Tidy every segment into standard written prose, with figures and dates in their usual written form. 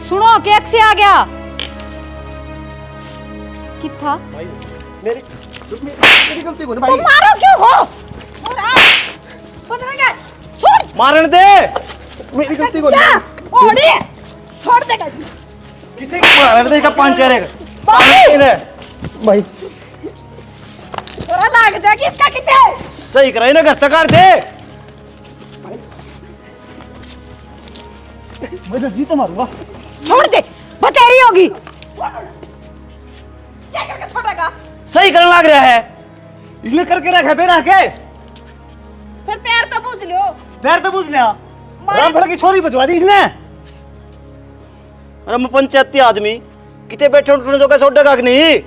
सुनो केक से आ गया किथा मेरी गलती को भाई तुम मारो क्यों हो और आ कुछ नहीं कर छोड़ मारने दे मेरी गलती को ओड़ी छोड़ दे किसे मारने दे का पांच चार भाई थोड़ा लाग जाएगी इसका किथे सही कराई ना घर तक दे मैं तो जीत मारूंगा छोड़ दे बतेरी होगी क्या करके छोड़ेगा सही करने लग रहा है इसलिए करके रखा पे रख के फिर पैर तो पूछ लो पैर तो पूछ लिया राम भड़ की छोरी बचवा दी इसने अरे मैं पंचायती आदमी किते बैठे उठने जो का सोडा का नहीं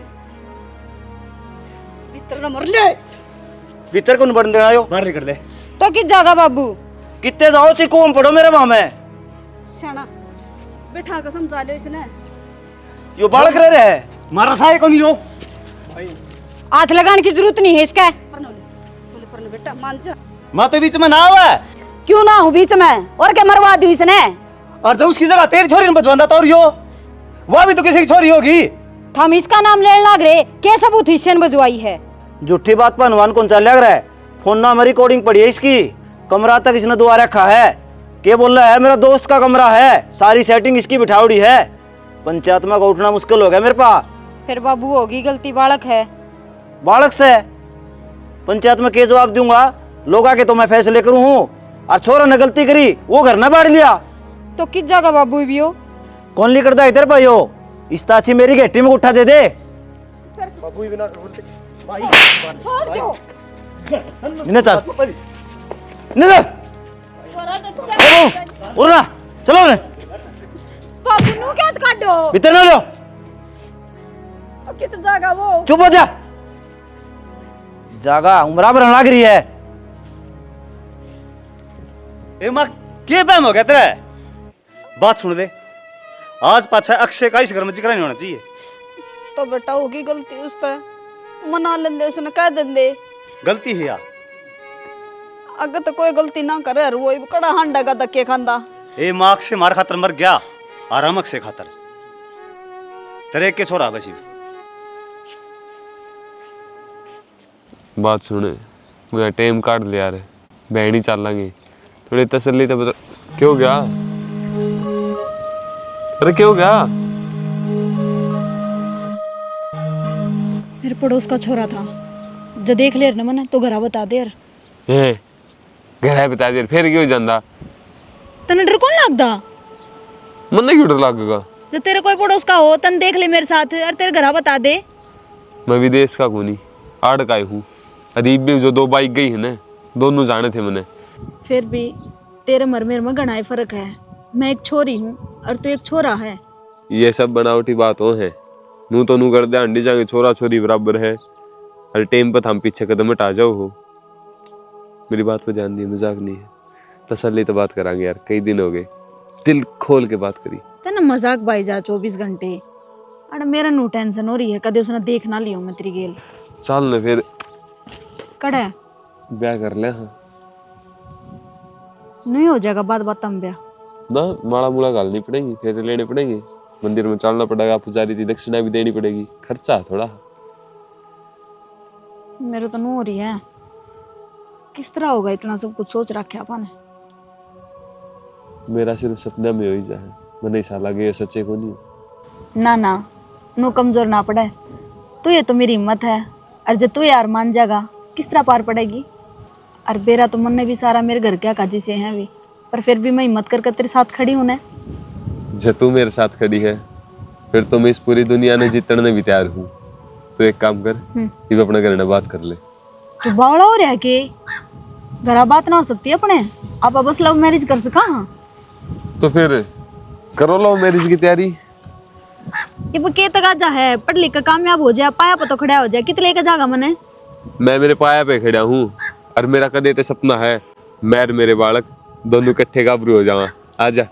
भीतर न मर ले भीतर को न बढ़ने देना यो बाहर निकल ले तो किस जगह बाबू कितने जाओ ची कौन पढ़ो मेरे वहां में शाना बैठा के समझा लो इसने यो बालक रह रहा है मारा साए को नहीं यो हाथ लगाने की जरूरत नहीं है इसका बोले बेटा मान जा माते बीच में ना आवा क्यों ना हूँ बीच में और क्या मरवा दी इसने और जो उसकी जगह तेरी छोरी ने बचवांदा तो और यो वो भी तो किसी की छोरी होगी हम इसका नाम लेने लग रहे क्या सबूत हिस्से बजवाई है झूठी बात पर अनुमान कौन चल लग रहा है फोन ना हमारी रिकॉर्डिंग पड़ी है इसकी कमरा तक इसने दुआ रखा है क्या बोल रहा है मेरा दोस्त का कमरा है सारी सेटिंग इसकी बिठावड़ी है पंचायत में उठना मुश्किल हो गया मेरे पास फिर बाबू होगी गलती बालक है बालक से पंचायत में क्या जवाब दूंगा लोग आके तो मैं फैसले करूं हूं और छोरा ने गलती करी वो घर न बाढ़ लिया तो किस जगह बाबू भी हो कौन ली करता इधर भाई हो इस ताची मेरी घेटी में उठा दे दे बाबू बिना छोड़ दो इन्हें चल इन्हें उड़ना चलो ने बाबू नु क्या काटो भीतर ना लो तो कित जगह वो चुप हो जा जागा उमरा पर लग रही है ए मां के बहम हो गया तेरा बात सुन दे आज पाछा अक्षय का इस घर में जिक्र नहीं होना चाहिए तो बेटा होगी गलती उससे मना लेंदे उसने कह देंदे गलती है यार अगर तो कोई गलती ना करे वो कड़ा हांडा का धक्के खांदा ए मां अक्षय मार खातर मर गया और हम अक्षय खातर तेरे के छोरा बसी बात सुने मुझे टाइम काट लिया रे बहनी चल लेंगे थोड़ी तसल्ली तो बता क्यों गया अरे क्यों गया मेरे पड़ोस का छोरा था जो देख ले न मन तो घरा बता दे यार ए घर बता दे फिर क्यों जांदा तने डर कौन लगदा मन क्यों डर लगेगा जो तेरे कोई पड़ोस का हो तन देख ले मेरे साथ और तेरे घरा बता दे मैं विदेश का कोनी आड़ का हूँ अदीब भी जो दो बाइक गई है ना दोनों जाने थे मैंने फिर भी तेरे मर मेरे में घना ही फर्क है मैं एक छोरी हूँ और तू एक छोरा है ये सब बनावटी बातों है नू तो नू कर दे अंडी जाएंगे छोरा छोरी बराबर है हर टाइम पर हम पीछे कदम हटा जाओ हो मेरी बात पर ध्यान दिए मजाक नहीं है तसल्ली तो बात करांगे यार कई दिन हो गए दिल खोल के बात करी तेना मजाक बाई जा 24 घंटे अरे मेरा नो टेंशन हो रही है कदे उसने देख ना लियो मैं तेरी गेल चल ना फिर कड़े ब्याह कर ले हाँ नहीं हो जाएगा बात बात तम ब्याह ना माड़ा मुड़ा गालनी पड़ेगी फेरे लेने पड़ेंगे मंदिर में चलना पड़ेगा पुजारी थी दक्षिणा भी देनी पड़ेगी खर्चा थोड़ा मेरे तो नो हो रही है किस तरह होगा इतना सब कुछ सोच रखे अपन मेरा सिर्फ सपना में हो ही जाए मैंने ऐसा लगे ये सच्चे को नहीं ना ना नो कमजोर ना पड़े तो ये तो मेरी हिम्मत है और जब तू यार मान जाएगा किस तरह पार पड़ेगी और बेरा तो मन ने भी सारा मेरे घर क्या काजी से हैं भी पर फिर भी मैं हिम्मत कर तेरे साथ खड़ी हूं ना जब तू मेरे साथ खड़ी है फिर तो मैं इस पूरी दुनिया ने जीतने भी तैयार हूँ तो एक काम कर ये अपने घर में बात कर ले तो बावड़ा हो रहा के घरा बात ना हो सकती अपने आप बस लव मैरिज कर सका हाँ तो फिर करो लव मैरिज की तैयारी ये के तक है पढ़ लिख कर कामयाब हो जाए पाया पर तो खड़ा हो जाए कितने लेकर जाएगा मने मैं मेरे पाया पे खड़ा हूँ और मेरा कदे तो सपना है मैं और मेरे बालक दोनों इकट्ठे गाभरू हो जावा आजा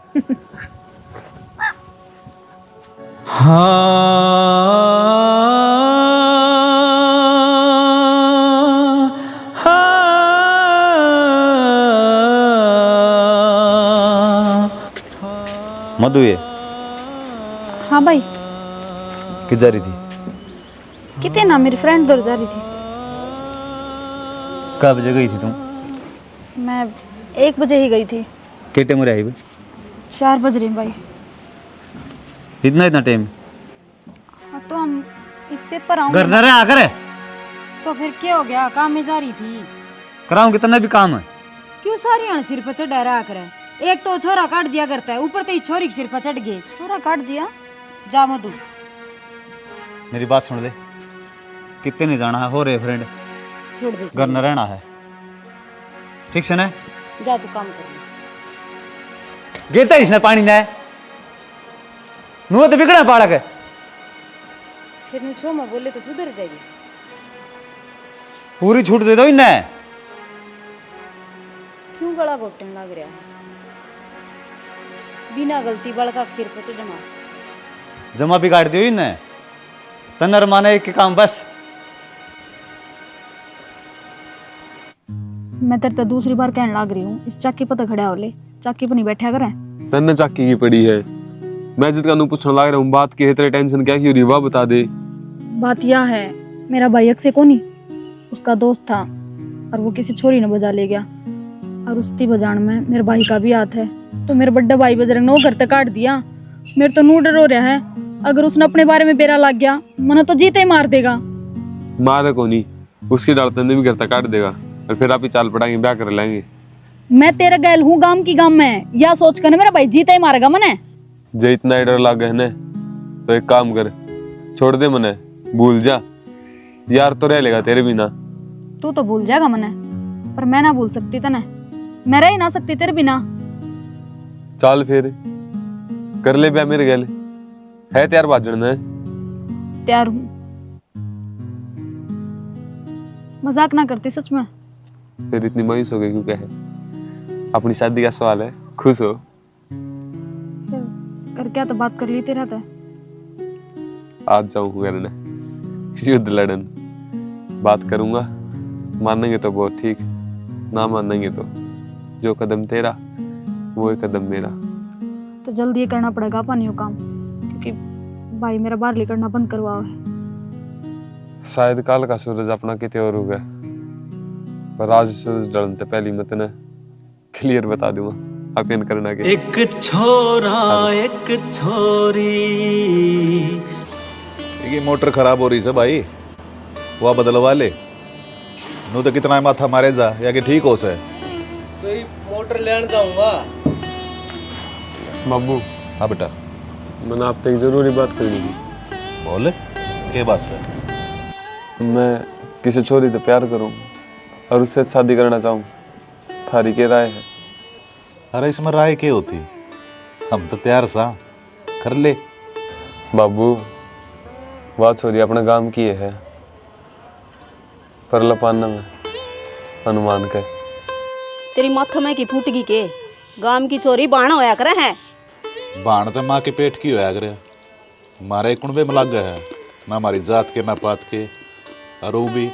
मधु ये हाँ भाई। किस जा रही थी? कितने ना मेरी फ्रेंड दौड़ जा रही थी। कब बजे गई थी तुम? मैं 1 बजे ही गई थी। कितने टाइम रही भाई? 4 बज रही भाई। इतना टाइम? हाँ, तो हम एक पेपर आऊंगा। घर न रहे आकर तो फिर क्या हो गया, काम में जा रही थी। कराऊं कितना भी काम है। क्यों सारी अण सिर पर चढ़ा रहा करे? एक तो छोरा काट दिया करता है, ऊपर तो इस छोरी के सिर पर चढ़ गए। छोरा काट दिया? जा मधु। मेरी बात सुन ले, कितने नहीं जाना है हो रे फ्रेंड, छोड़ दे, घर न रहना है, ठीक से ना? जा तू काम कर ले। गिरता इसने पानी ने नुआ तो बिगड़ा बालक है। फिर नु छो में बोले तो सुधर जाएगी। पूरी छूट दे दो इन्हें। क्यों गला घोटने लग रहा है? बिना गलती बड़का के सिर पर चढ़ना। जमा बिगाड़ दियो इन्हें। तन्नर माने एक काम बस। मैं तेरे तो दूसरी बार कहने लग रही हूँ, इस चाकी पर तो खड़ा हो ले, चाकी पर नहीं बैठा करे। तन्ने चाकी की पड़ी है। मैं जितना नु पूछने लग रहा हूँ बात की है, तेरे टेंशन क्या क्यों रही वाह बता दे। बात यह है, मेरा भाई अक्से को नहीं, उसका दोस्त था और वो किसी छोरी ने बजा ले गया, और उसकी बजान में मेरे भाई का भी हाथ है। तो मेरे बड्डा भाई बजरंग ने वो घर तक काट दिया। मेरे तो नू डर हो रहा है, अगर उसने अपने बारे में बेरा लग गया मना तो जीते ही मार देगा। मारे को नहीं, उसकी डाल तन्ने भी घर तक काट देगा और फिर आप ही चाल पड़ाएंगे, ब्याह कर लेंगे। मैं तेरा गैल हूँ गांव की गांव में, या सोच कर मेरा भाई जीते ही मारेगा मने। जे इतना ही डर लग है ना तो एक काम कर, छोड़ दे मने, भूल जा यार, तो रह लेगा तेरे बिना। तू तो भूल जाएगा मने, पर मैं ना भूल सकती तने, मैं रह ही ना सकती तेरे बिना। चल फिर कर ले ब्याह मेरे गैल, है तैयार बाजन है? तैयार हूँ, मजाक ना करती सच में। फिर इतनी मायूस हो गई क्यों? क्या है, अपनी शादी का सवाल है, खुश हो। कर क्या तो बात कर ली तेरा तो। आज जाऊँ करने युद्ध लड़न, बात करूंगा, मानेंगे तो बहुत ठीक, ना मानेंगे तो जो कदम तेरा वो कदम मेरा। तो जल्दी ये करना पड़ेगा अपन यो काम, क्योंकि भाई मेरा बाहर निकलना बंद करवाओ है। शायद काल का सूरज अपना कितने और हो गया, पर आज सूरज ढलने से पहली मत ने क्लियर बता दूंगा आप इन करना के। एक छोरा एक छोरी। ये मोटर खराब हो रही है भाई, वह बदलवा ले। नू तो कितना माथा मारे जा या कि ठीक हो से। तो ये मोटर लेने जाऊंगा। बाबू हाँ बेटा मैंने आपसे एक जरूरी बात करनी थी। बोले क्या बात है? मैं किसी छोरी से प्यार करूं और उससे शादी करना चाहूं, थारी के राय है? अरे इसमें राय क्या होती, हम तो तैयार सा, कर ले। बाबू वह छोरी अपने गांव की है, पर लपाना में अनुमान के। तेरी माथा में की फूटगी के गांव की चोरी बाण होया करे है। बाण तो माँ के पेट की होया करे, मारे कुंबे में लग गए है ना, हमारी जात के ना पात के। और वो भी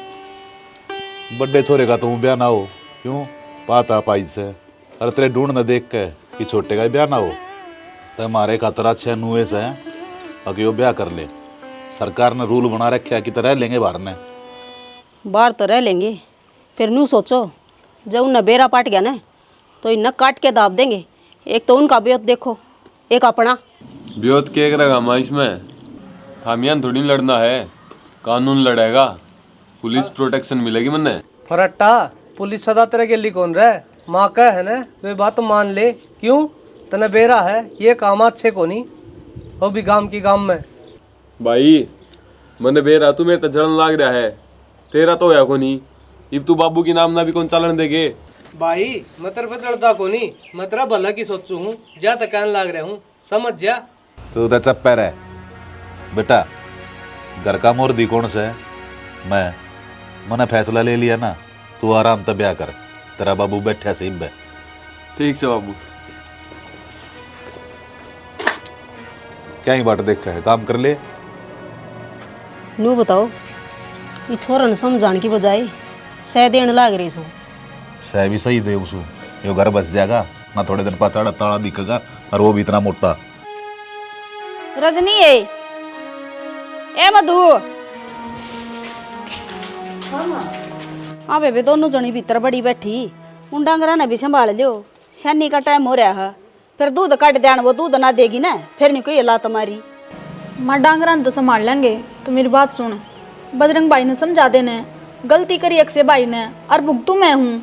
बड़े छोरे का तो ब्याह ना हो, क्यों पाता पाई से। अरे तेरे ढूंढ न देख के कि छोटे का ब्याह ना हो, तो हमारे खातर अच्छे नुए से अगे वो ब्याह कर ले। सरकार ने रूल बना रखा कि तो रह लेंगे बाहर ने। बाहर तो रह लेंगे, फिर नू सोचो जब उन्हें बेरा पाट गया ना तो इन्हें काट के दाब देंगे। एक तो उनका ब्योत देखो, एक अपना ब्योत के रहेगा माँ, इसमें थामियान थोड़ी लड़ना है, कानून लड़ेगा, पुलिस प्रोटेक्शन मिलेगी मन्ने। फरट्टा पुलिस सदा तेरे के लिए कौन रहे, माँ का है ना, वे बात मान ले। क्यों तने बेरा है, ये काम अच्छे को नहीं, वो भी गांव की गांव में। भाई मने बेरा तू मेरे तो जलन लाग रहा है, तेरा तो होया को नहीं। इब तू बाबू की नाम ना भी कौन चालन देगे? भाई मैं तेरे पे चढ़ता को नहीं, मैं तेरा भला की सोचू हूँ, जा तक कहने लाग रहा हूँ, समझ जा। तू तो चप्पर है बेटा, घर का मुर्दी कौन सा है? मैंने फैसला ले लिया ना, तू आराम से ब्याह कर, तेरा बाबू बैठा से इब। ठीक से बाबू। क्या ही बाट देखा है, काम कर ले। नू बताओ ये छोरा ने समझाने की बजाय सह देने लाग रही सो। सह भी सही दे उसू, यो घर बस जाएगा ना, थोड़े दिन पाछाड़ा ताड़ा दिखेगा, और वो भी इतना मोटा। रजनी है ए मधु हाँ बेबे दोनों जनी भीतर बड़ी बैठी उन डांगरा ने भी संभाल लियो शनि का टाइम हो रहा है फिर दूध काट देन वो दूध ना देगी ना फिर नहीं कोई ला तुम्हारी माँ डांगरा तो संभाल लेंगे। तो मेरी बात सुन, बजरंग भाई ने समझा देने गलती करी अक्षय भाई ने और भुगतू मैं हूँ।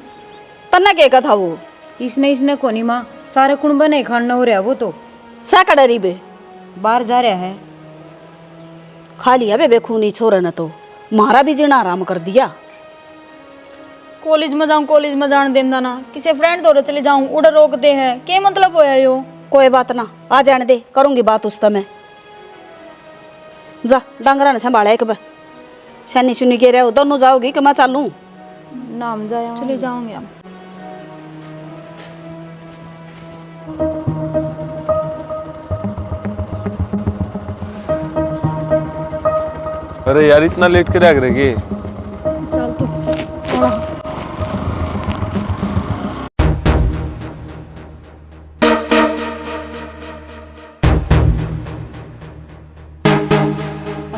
तना के कथा वो इसने कोनी माँ सारे कुंबा नहीं खाना हो रहा वो तो साका डरी बे बाहर जा रहा है। खा लिया बेबे खूनी छोरे ने तो मारा भी जीना आराम कर दिया। कॉलेज में जाऊँ कॉलेज में जान देना ना किसी फ्रेंड दौरे चले जाऊँ उड़ रोक दे है क्या मतलब होया यो। कोई बात ना आ जाने दे करूंगी बात उस समय जा डांगरा ने संभाला एक बार शनि सुनी के रहे दोनों जाओगी कि मैं चालू नाम जाया चले जाऊंगे हम। अरे यार इतना लेट कर रह गए चल तू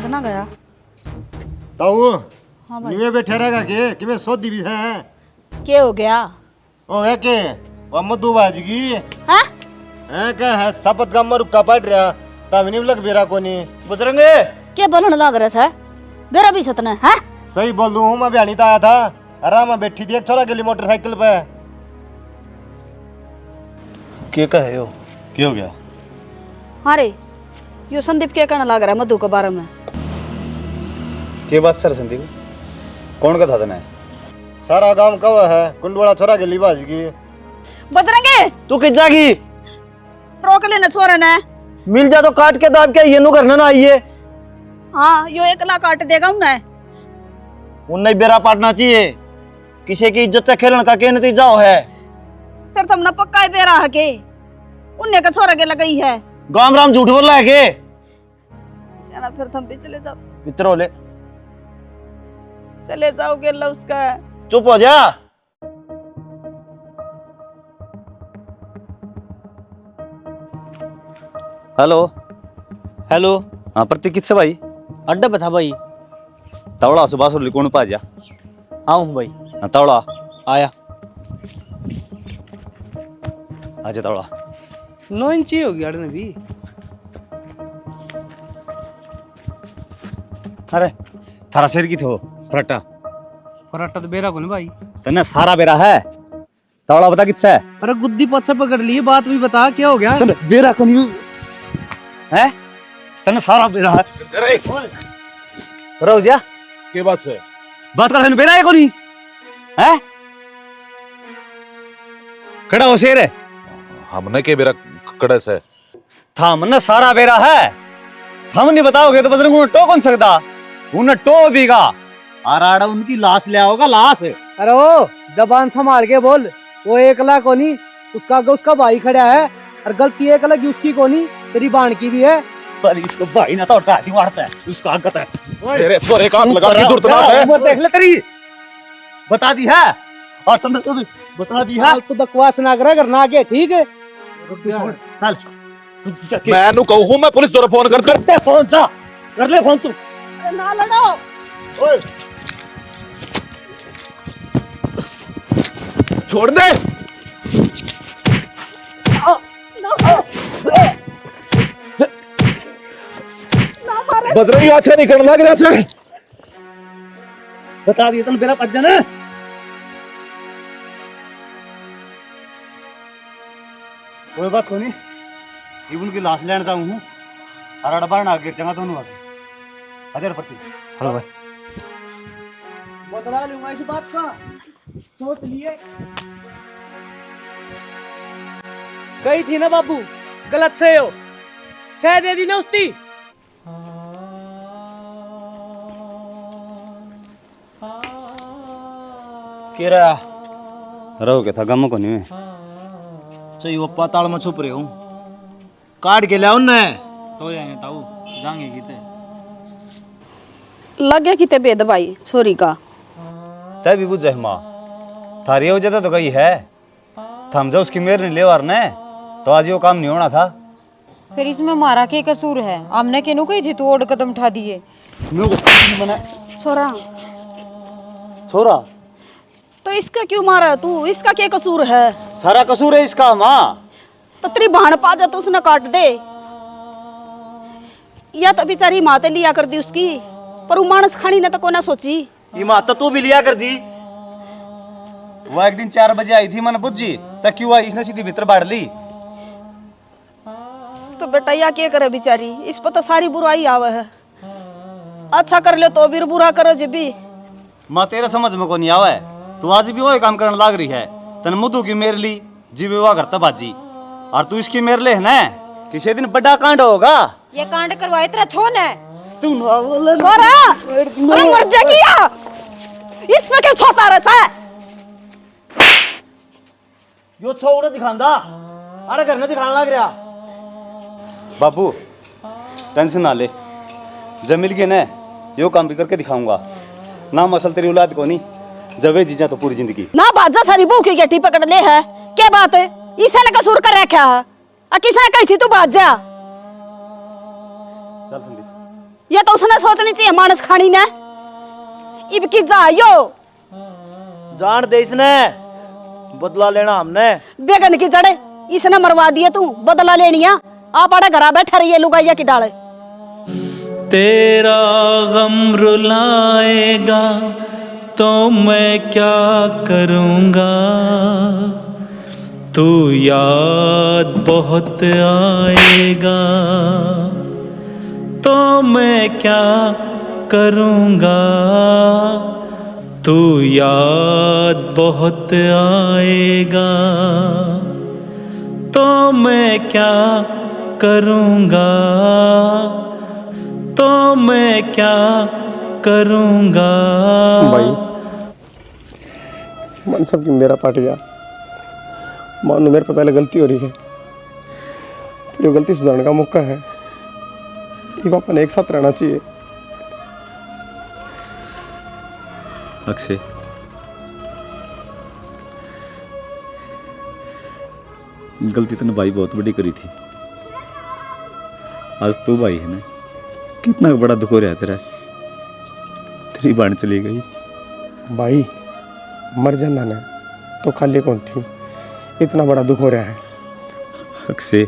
ना गया ताऊ नीवे बैठे रहेगा के कि मैं सोदी भी है क्या हो गया ओ है के वो मधु बाजगी हाँ है का है सपत गाम में रुका पड़ रहा तब नहीं लग बेरा कोनी बजरंगे क्या बोलने लग रहा है बेरा भी सतना है सही बोल रहा हूँ मैं बयानी आया था आराम में बैठी थी एक छोरा के लिए मोटरसाइकिल पे के का है यो क्या हो गया हाँ रे यो संदीप क्या कहने लग रहा है मधु के बारे में के बात सर संदीप कौन का था तने सारा गांव कव है कुंडवाड़ा छोरा के लिए बाजगी बजरंगे तू किस जागी रोक लेना छोरे ने मिल जा तो काट के दाब के ये नु करना ना आइए हाँ यो एकला काट देगा उन्हें उन्हें बेरा पाटना चाहिए किसी की इज्जत से खेलने का क्या नतीजा है फिर तुमने पक्का ही बेरा है के उन्हें का छोरा के लगई है गाम राम झूठ बोल रहा है के चला फिर तुम भी चले जाओ इतना ले चले जाओगे अल्लाह उसका चुप हो जा हेलो हेलो हाँ प्रतीक किससे भाई अड्डा पे था भाई। तवड़ा सुबह सुर कौन पा जा आऊँ भाई। हाँ, तवड़ा आया आजा तवड़ा 9 इंची हो गया अड़ने भी। अरे थारा शेर की थो फराटा पराठा तो बेरा को नहीं भाई। तने सारा बेरा है तवड़ा बता किससे है अरे गुद्दी पछा पकड़ ली बात भी बता क्या हो गया। बेरा को नहीं है तने सारा बेरा है अरे रोजिया के बात है बात कर बेरा है को नहीं है खड़ा हो शेर है हमने के बेरा कड़े से थामने सारा बेरा है थम नहीं बताओगे तो बजरंग उन्हें टो कौन सकता उन्हें टो बीगा आराड़ा उनकी लाश ले आओगा लाश अरे ओ जबान संभाल के बोल वो एकला को नहीं उसका आगे उसका भाई खड़ा है और गलती एकला की उसकी को नहीं तेरी बाण की भी है। पर इसको भाई ना तो टाटी मारता है उसका आगत है तेरे छोरे का हाथ लगा की जरूरत ना है उम्र देख ले तेरी बता दी है और तुमने तो बता दी है तो बकवास ना करे करना आगे ठीक है। चल मैं नु कहूं मैं पुलिस द्वारा फोन कर करते फोन जा कर ले फोन तू ना लड़ो ओए छोड़ दे बजरंगी अच्छा नहीं करने लग रहा से बता दिए तुम मेरा पट जाना कोई बात को नहीं इवन की लाश लेने जाऊं हूं अरड़ बार ना गिर चंगा दोनों आगे हजार प्रति चलो भाई बदला लूंगा इस बात का सोच लिए गई थी ना बाबू गलत से हो सह दे दी ना उसकी। के रहा रहो क्या था गम को नहीं चाहिए वो पाताल में छुप रहे हूँ काट के ले उन्ने तो जाएंगे ताऊ जाएंगे किते लग गया किते बेद भाई छोरी का तय भी बुझ जाए माँ थारी वजह तो गई है थम जा उसकी मेर नहीं ले वार ने तो आज यो काम नहीं होना था फिर इसमें हमारा क्या कसूर है? हमने केनू कही थी तू और कदम उठा दिए। छोरा छोरा तो इसका क्यों मारा तू? इसका क्या कसूर है? सारा कसूर है इसका माँ। तो तेरी बहन पा जा तो उसने काट दे, या तो बेचारी माते लिया कर दी उसकी, पर वो मानस खानी ने तो को ना सोची। ये माँ तो तू भी लिया कर दी। वो एक दिन 4 बजे आई थी मन बुझी तक क्यों आई, इसने सीधी भीतर बाढ़ ली। तो बेटा या क्या करे बेचारी, इस पर तो सारी बुराई आवे है। अच्छा कर लो तो भी बुरा करो जी भी। माँ तेरा समझ में को नहीं आवा है, तू आज भी वही काम करने लाग रही है। तन मुदू की मेर ली जी विवाह करता बाजी, और तू इसकी मेर ले है ना, किसी दिन बड़ा कांड होगा। ये कांड करवाए तेरा छोन है। छोरा अरे मर जाएगी या इसमें क्या छोता रहा है? यो छोड़ा दिखांदा, अरे घर ने दिखाने लग रहा। बाबू टेंशन ना ले, जब मिल गए ना यो काम भी करके दिखाऊंगा। ना मसल तेरी औलाद को नहीं, जब जीजा तो पूरी जिंदगी ना बाजा सारी भूख की गट्टी पकड़ ले है। क्या बात है? इसे ने कसूर कर रखा है, आ किसने कही थी तू बाज जा? चल संदीप। ये तो उसने सोचनी चाहिए मानस खानी ने। इब की जा यो जान दे इसने, बदला लेना हमने। बेगन की जड़े इसने मरवा दिए, तू बदला लेनिया। आप आड़े घरा बैठा रहिए लुगाइया की डाले। तेरा गम रुलाएगा तो मैं क्या करूँगा, तू याद बहुत आएगा तो मैं क्या करूँगा, तू याद बहुत आएगा तो मैं क्या करूँगा, तो मैं क्या करूँगा। भाई मन सब की मेरा पार्ट गया, मान लो मेरे पे पहले गलती हो रही है, फिर गलती सुधारने का मौका है। कि अपन एक साथ रहना चाहिए। अक्षय गलती तो भाई बहुत बड़ी करी थी, आज तू भाई है ना, कितना बड़ा दुख हो रहा है तेरा, तेरी बाण चली गई। भाई मर जाना ना तो खाली कौन थी, इतना बड़ा दुख हो रहा है। अक्षय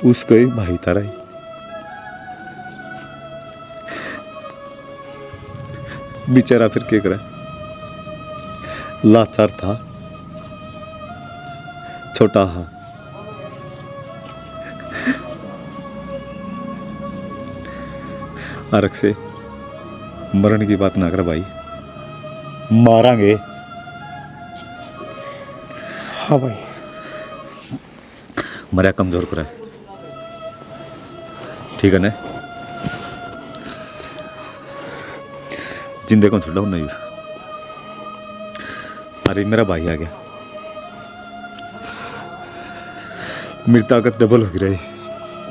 उसका एक भाई तारा ही, बेचारा फिर क्या करा, लाचार था, छोटा हा। आरक से मरण की बात ना कर भाई, मारांगे। हाँ भाई मरा कमजोर करा, ठीक है ना, जिंदे को छोड़ा नहीं। अरे मेरा भाई आ गया, मेरी ताकत डबल हो गई।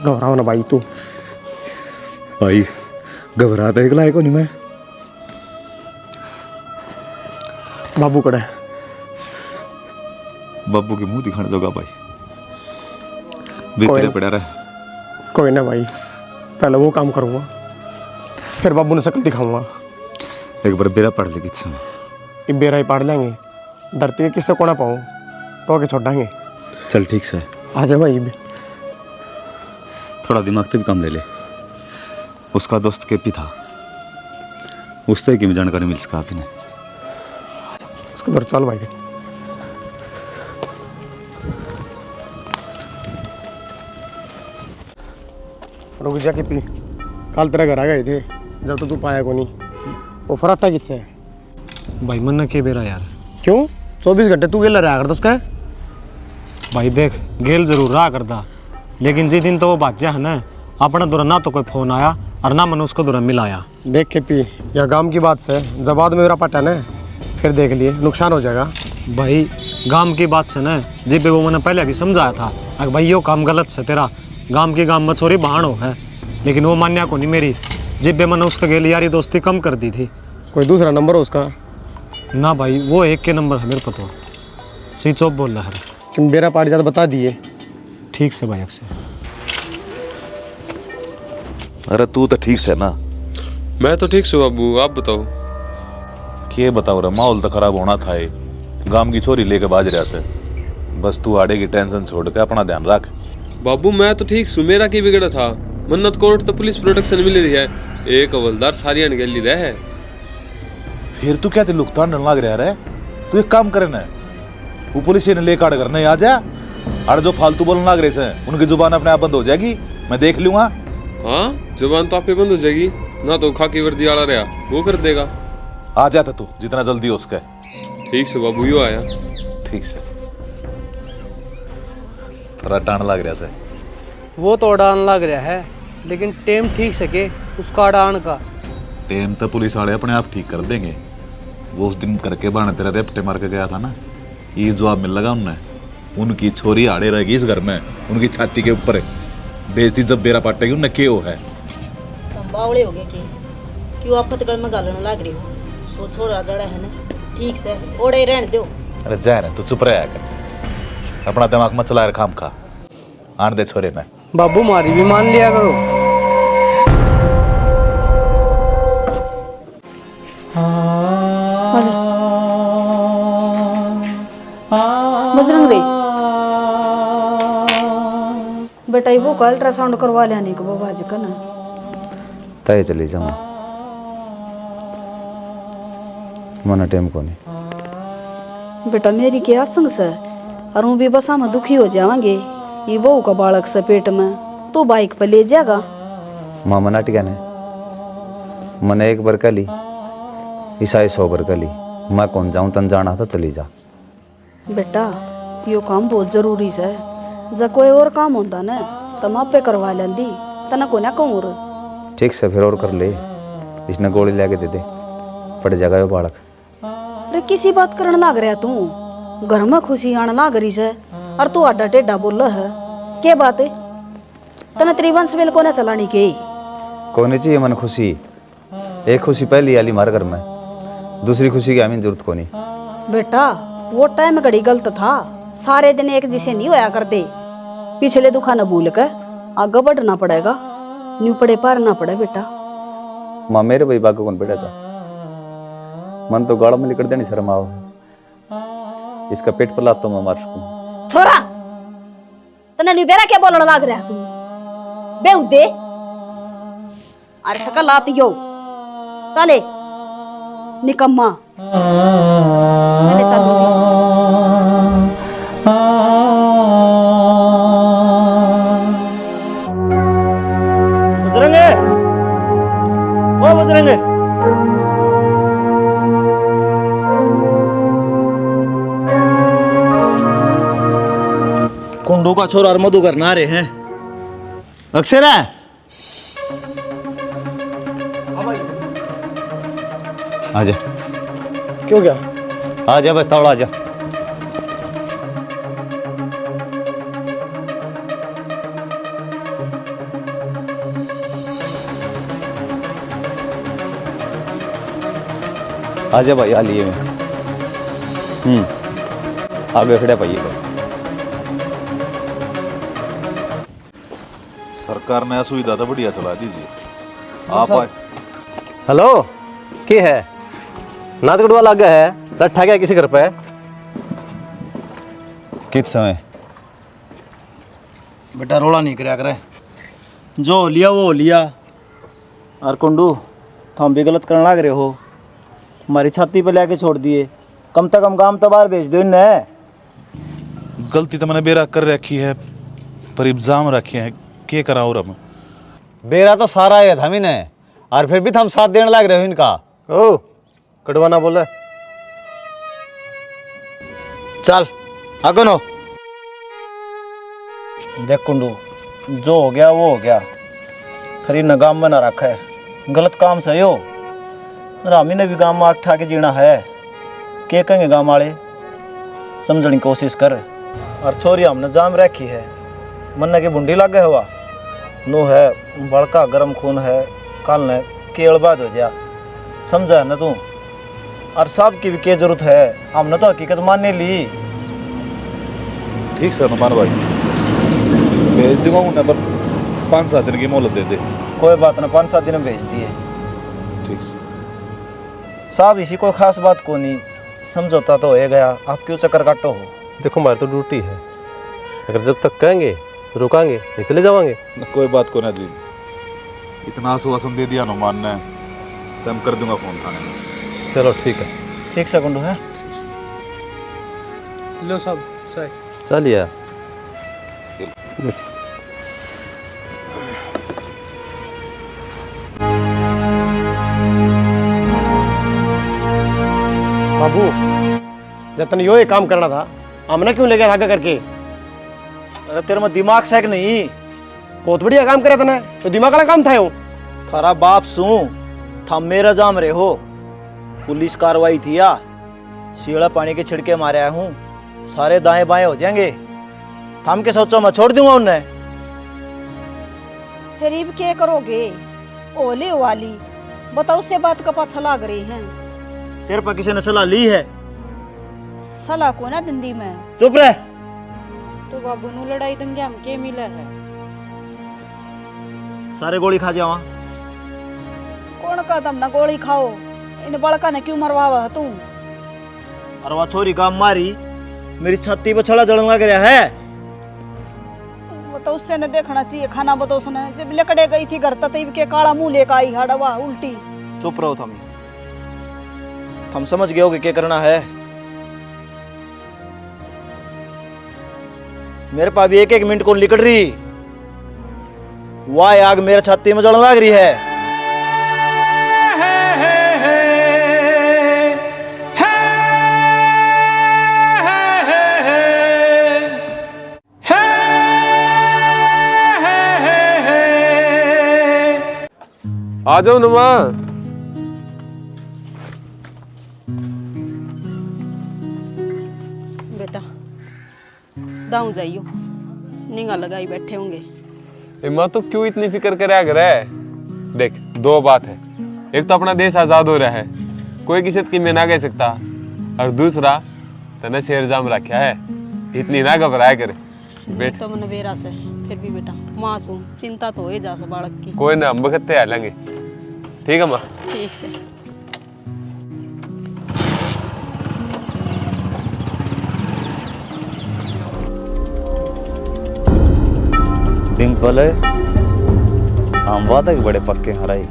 घबराओ ना भाई, तू भाई घबराता एक लायक नहीं मैं। बाबू कड़ा है, बाबू के मुंह दिखाने जोगा भाई, भीतर पड़ा रहा। कोई ना भाई, पहले वो काम करूँगा फिर बाबू ने शक्ल दिखाऊंगा। एक बार बेरा पढ़ ले किस समय, ये बेरा ही पाड़ लेंगे, धरती के किससे कोना पाऊँ तो के छोड़ाएंगे। चल ठीक से आ जा भाई भी। थोड़ा दिमाग से भी काम ले ले। उसका दोस्त केपी था, उससे की जानकारी मिल सका आपने। उसको घर चल भाई। रुक जा के पी, कल तेरा घर आ गए थे जब तू पाया को नहीं। वो फराटा किससे है भाई? मन के बेरा यार। क्यों 24 घंटे तू गेला रहा करता उसका? भाई देख गेल जरूर रहा करता, लेकिन जिस दिन तो वो बाजा है ना, अपना दूर ना तो कोई फोन आया और ना मैंने उसको दूर मिलाया। देख के पी, या गांव की बात से जब बाद में मेरा पटा ना फिर देख लिए नुकसान हो जाएगा। भाई गांव की बात से ना, जी पे वो मैंने पहले भी समझाया था, अगर भाई यो काम गलत से तेरा गांव की गांव में छोरी बहानो है, लेकिन वो मान्या को नहीं मेरी। जिब भी मैंने उसका गेल यारी दोस्ती कम कर दी थी। कोई दूसरा नंबर हो उसका? ना भाई वो एक के नंबर है मेरे को तो, स्विच ऑफ बोल रहा है। कि मेरा पार्टी ज़्यादा बता दिए। ठीक से भाई अक्सर। अरे तू तो ठीक से ना? मैं तो ठीक से बाबू, आप बताओ। के बताओ रे, माहौल तो खराब होना था। ये गांव की छोरी लेके बाज रहा से। बस तू आड़े की टेंशन छोड़ के अपना ध्यान रख। बाबू मैं तो ठीक सु, मेरा की बिगड़ा था। मन्नत कोर्ट तो पुलिस प्रोटेक्शन मिल रही है, एक हवलदार सारी अनगैली रहे है। फिर तू क्या लुकतान डर लग रहा है? तू एक काम करे ना, वो पुलिस ने ले काट करने आ जा, और जो फालतू बोलने लग रहे से उनकी जुबान अपने आप बंद हो जाएगी, मैं देख लूंगा। हाँ जुबान तो आप पे बंद हो जाएगी ना, तो खाकी वर्दी वाला रहा वो कर देगा। आ जाता तू जितना जल्दी हो उसका। ठीक से बाबू, यो आया। ठीक से। थोड़ा टाण लग रहा से। वो तो उड़ान लग रहा है, लेकिन टेम ठीक सके उसका उड़ान का। टेम तो पुलिस वाले अपने आप ठीक कर देंगे। वो उस दिन करके बहाने तेरा रेपटे मार के गया था ना, ये जवाब मिल लगा उनने। उनकी छोरी आड़े रहेगी इस घर में, उनकी छाती के ऊपर बेइज्जती जब बेरा पाटेगी उनने के हो है। तुम बावड़े हो गए क्यों आप फतगढ़ में गालने लग रहे हो? वो छोड़ा जड़ा है ना, ठीक से ओड़े रहने दो। अरे जा रहे तू चुप रहा कर, अपना दिमाग मत चला खाम खा। आन दे छोरे ने। बाबू मारी भी मान लिया करो। बजरंग रे बेटा, वो का अल्ट्रासाउंड करवा लेने को बाबा जी का ना तय चली जाऊँ मना टेम को नहीं। बेटा मेरी क्या संग से, और हूँ भी बसा में दुखी हो जावांगे। ये बहू का बालक से पेट में, तो बाइक पर ले जाएगा। माँ मना टिका ने मैंने एक बार कली ईसाई 100 बार कली, मैं कौन जाऊँ तन जाना तो चली जा। बेटा यो काम बहुत जरूरी है, जब कोई और काम होता ना तो आप पे करवा लेंदी, तना को ना कहूँ। ठीक से फिर और कर ले, इसने गोली लेके दे दे, पड़ जाएगा यो बालक। अरे किसी बात करने लग रहा तू, घर में खुशी आने लग रही है और तू आडा टेढ़ा बोल रहा है। क्या बात है? तना त्रिवंश बेल को ना चलानी के कोई नहीं चाहिए मन खुशी। एक खुशी पहली आली मार घर में, दूसरी खुशी की हमें जरूरत को नहीं। बेटा वो टाइम घड़ी गलत था, सारे दिन एक जैसे नहीं होया करते। पिछले दुखा न भूल कर आगे बढ़ना पड़ेगा, न्यू पड़े पार ना पड़े। बेटा माँ मेरे भाई बाग कौन बैठा था, मन तो गाड़ा में लिकड़ देनी शर्म आओ, इसका पेट पर लातो मैं मार सकूं। छोरा तने न्यू बेरा क्या बोलने लग रहा तू? बेउदे अरे सकल लाती हो चले निकम्मा। मैंने चालू बजरंगे, ओ बजरंगे, कुंडू का छोरा और मधु करना रहे हैं। अक्षरा आजा। क्यों क्या? आजा बस थोड़ा आजा। आजा भाई, आ लिए मैं। आगे खड़े पाइए भाई। सरकार ने सुविधा तो बढ़िया चला दीजिए आप। हेलो, क्या है? नाच गढ़वा लग गया है, रट्ठा गया किसी घर पे? कित समय बेटा रोड़ा नहीं कराया करे, जो हो लिया वो हो लिया। और कुंडू तुम भी गलत करने लग रहे हो, हमारी छाती पे लेके छोड़ दिए। कम से कम गांव तो बाहर भेज दो इन्हें। गलती तो मैंने बेरा कर रखी है, पर इल्जाम रखे हैं, क्या करा और हम? बेरा तो सारा है धमी ने, और फिर भी हम साथ देने लग रहे हो इनका। ओ कटवा ना बोले, चल आगे नो। देख कुंडू, जो हो गया वो हो गया, फिर इन गांव में ना रखा है, गलत काम सही हो। रामी ने भी गांव में आग ठा के जीना है, क्या कहेंगे गांव वाले? समझने की कोशिश कर। और छोरी हमने जाम रखी है, मन्ना की बुंडी लग गए हुआ नो है, बड़का गर्म खून है, कल ने केवल बाद हो जा, समझा है ना तू? और साहब की भी क्या जरूरत है, हमने तो हकीकत मानने ली। ठीक सर नुमान भाई। भेज दूंगा उन्हें, पर 5-7 दिन की मोहलत दे दे। कोई बात ना, 5-7 दिन में भेज दिए। ठीक से साहब, इसी कोई खास बात को नहीं, समझौता तो हो गया, आप क्यों चक्कर काटो हो? देखो हमारी तो ड्यूटी है, अगर जब तक कहेंगे रुकांगे नहीं चले जावांगे। कोई बात को ना जी, इतना आश्वासन दे दिया हनुमान ने, तो हम कर दूंगा फोन थाने में। चलो ठीक है। ठीक से गुंडू है। लो सब सही। चलिए। बाबू, जतन यो ही काम करना था, हमने क्यों ले गया आगे करके? अरे तेरे में दिमाग से कि नहीं? बहुत बढ़िया काम करा तने, तो दिमाग वाला काम था यो। थारा बाप सू था मेरा जाम रहे हो, पुलिस कार्रवाई थी या शीला पानी के छिड़के मारे आया हूँ, सारे दाएं बाएं हो जाएंगे। थम के सोचो मैं छोड़ दूंगा उन्हें। फिर अब क्या करोगे? ओले वाली बताओ, उससे बात का पाछा लाग रही है। तेरे पर किसी ने सलाह ली है? सलाह को ना दिंदी में। चुप रह। तो बाबू नु लड़ाई दंगे हम के मिला है? सारे गोली खा जावा। कौन का तुम ना गोली खाओ, इन बड़का ने क्यों मरवावा तू? और वह छोरी काम मारी, मेरी छाती पर छड़ा जलन लग रहा है। वो तो उससे ने देखना चाहिए, खाना बताओ उसने। जब लकड़े गई थी घर तब के काला मुंह लेकर आई हड़वा उल्टी। चुप रहो थम समझ गए हो कि क्या करना है। मेरे पास भी 1-1 मिनट को निकल रही, वाह आग मेरे छाती में जलन लग रही है। आ जाओ नुमा। बेटा दाऊ जाइयो, निगाह लगाई बैठे होंगे। माँ तो क्यों इतनी फिक्र करे कर है? देख, 2 बात है, एक तो अपना देश आजाद हो रहा है, कोई किसी की में ना कह सकता, और दूसरा तने शेर जाम रखा है, इतनी ना घबराया करे। बेटा तो मन बेरा से, फिर भी बेटा मासूम, चिंता तो हो जा से बालक की। कोई ना, हम बखते आ लेंगे। ठीक है माँ। ठीक से। डिम्पल हम वादा के बड़े पक्के हराई,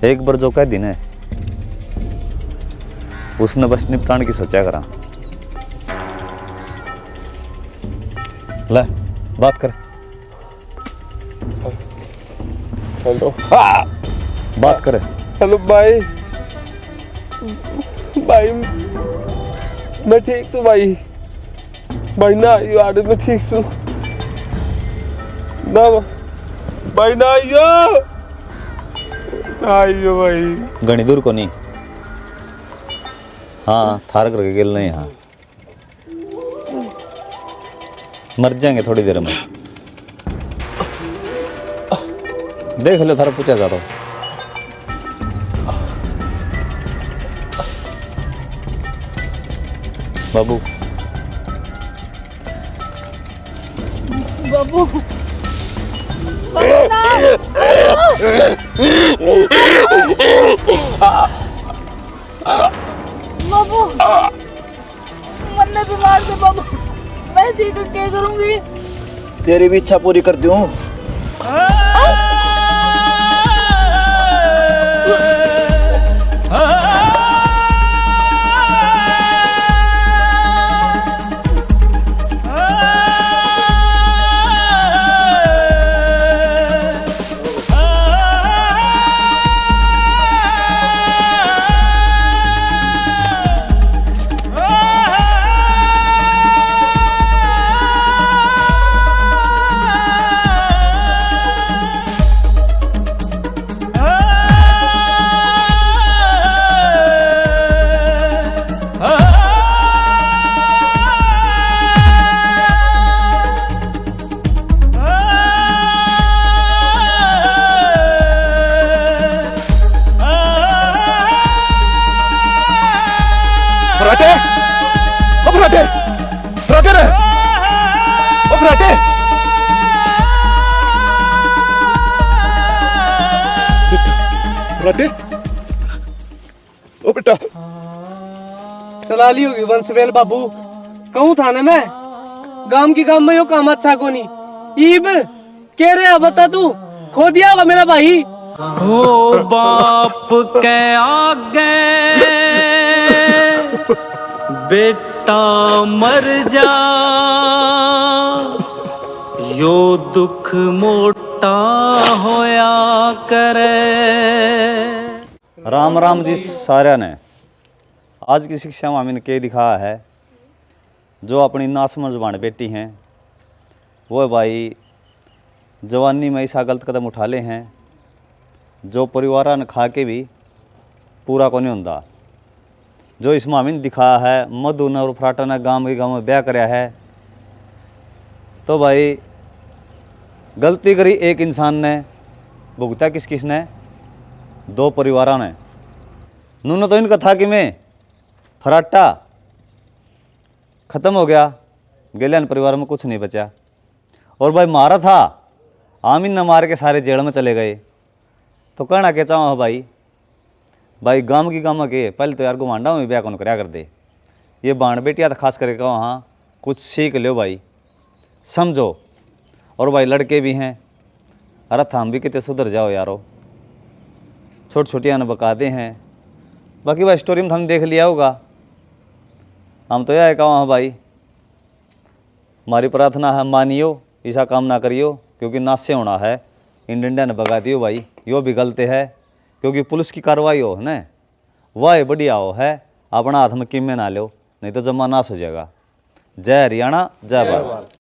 एक बार जो कह दिन है उसने बस निपटान की सोचा करा। ले बात कर। हेलो। बात करे। हेलो भाई। भाई मैं ठीक हूँ भाई। भाई ना आइयो आड़े, मैं ठीक हूँ ना भाई, ना आइयो भाई। घनी दूर को नहीं, हाँ थार करके गेल नहीं, हाँ मर जाएंगे थोड़ी देर में। देख लो थारा पूछा जा रहा हूँ। बाबू बाबू बाबू मन्ने बीमार से बाबू, मैं ठीक क्या करूंगी? तेरी भी इच्छा पूरी कर दूं। फराटे ओ बेटा चला ली होगी वंशवेल बाबू। कहूँ था ना मैं, गांव की गांव में यो काम अच्छा को नहीं। ईब कह रहे बता तू खो दिया होगा मेरा भाई। हो बाप के आगे बेटा मर जा, यो दुख मोटा होया करे। राम राम जी सारा ने। आज की शिक्षा में हमने के दिखाया है, जो अपनी नासमझ बाण बेटी हैं वो भाई जवानी में ऐसा गलत कदम उठा ले हैं जो परिवार ने खा के भी पूरा को नहीं होता। जो इस मामी ने दिखाया है, मधु ने और फराटा ने गांव के गांव में ब्याह कराया है, तो भाई गलती करी एक इंसान ने, भुगता किस किस ने? दो परिवार ने। नूने तो इनका था कि मैं फराटा ख़त्म हो गया, गेलियन परिवार में कुछ नहीं बचा। और भाई मारा था, आमीन ने मार के सारे जेल में चले गए। तो कहना क्या चाहो भाई, भाई गांव की गांव के पहले तो यार गुमांडा में ब्याह कौन कराया कर दे। ये बाण बेटिया तो खास करके कहो, हाँ कुछ सीख लो भाई, समझो। और भाई लड़के भी हैं, अरे थाम भी कितने सुधर जाओ यारो, छोटी छोटियाँ बकाते हैं। बाकी भाई स्टोरी में हमने देख लिया होगा। हम तो यह कहो हाँ भाई, हमारी प्रार्थना है मानियो, ऐसा काम ना करियो, क्योंकि नाश से होना है। इंडिया ने भगा दियो भाई, यो भी गलत है, क्योंकि पुलिस की कार्रवाई हो ना वह बढ़िया हो है। अपना हाथ में किम में ना लो, नहीं तो जमा नाश हो जाएगा। जय हरियाणा, जय भारत।